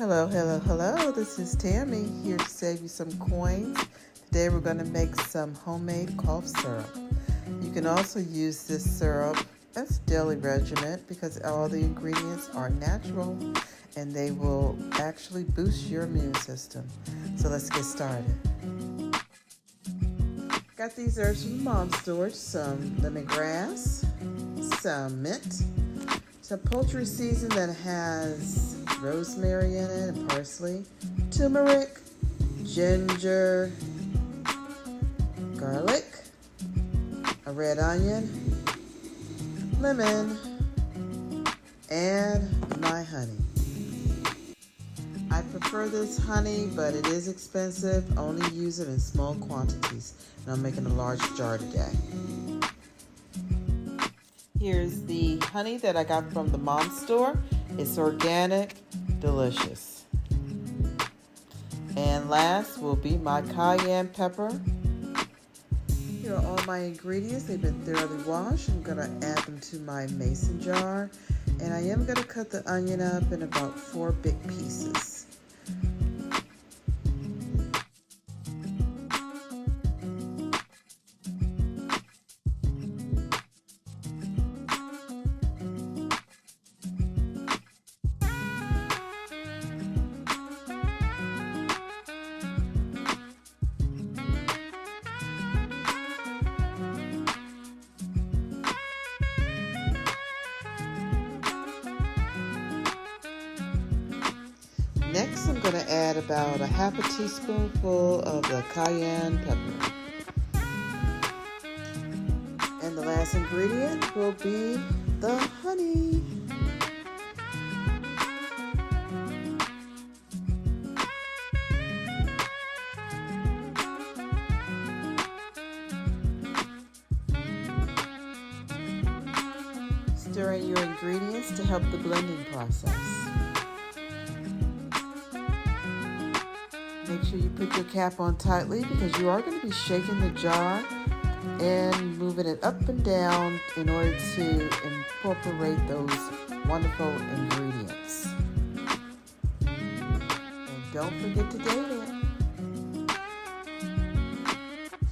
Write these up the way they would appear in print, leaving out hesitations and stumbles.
Hello, hello, hello. This is Tammy here to save you some coins. Today we're going to make some homemade cough syrup. You can also use this syrup as a daily regimen because all the ingredients are natural and they will actually boost your immune system. So let's get started. Got these herbs from the mom's store, some lemongrass, some mint, some poultry season that has rosemary in it and parsley, turmeric, ginger, garlic, a red onion, lemon, and my honey. I prefer this honey, but it is expensive. Only use it in small quantities, and I'm making a large jar today. Here's the honey that I got from the mom's store. It's organic, delicious. And last will be my cayenne pepper. Here are all my ingredients. They've been thoroughly washed. I'm going to add them to my mason jar. And I am going to cut the onion up in about 4 big pieces. Next, I'm going to add about a half a teaspoonful of the cayenne pepper. And the last ingredient will be the honey. Stir in your ingredients to help the blending process. Make sure you put your cap on tightly because you are going to be shaking the jar and moving it up and down in order to incorporate those wonderful ingredients. And don't forget to date it.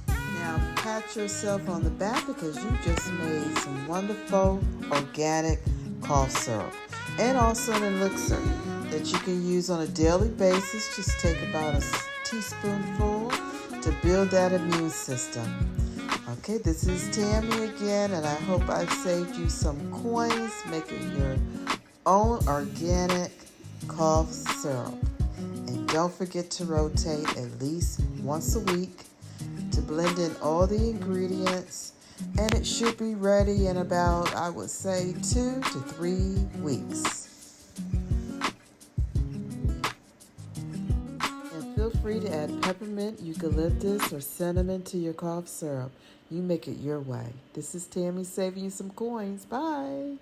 Now pat yourself on the back because you just made some wonderful organic cough syrup and also an elixir that you can use on a daily basis. Just take about a teaspoonful to build that immune system. Okay, this is Tammy again, and I hope I've saved you some coins making your own organic cough syrup. And don't forget to rotate at least once a week to blend in all the ingredients, and it should be ready in about, I would say, 2 to 3 weeks. Feel free to add peppermint, eucalyptus, or cinnamon to your cough syrup. You make it your way. This is Tammy saving you some coins. Bye.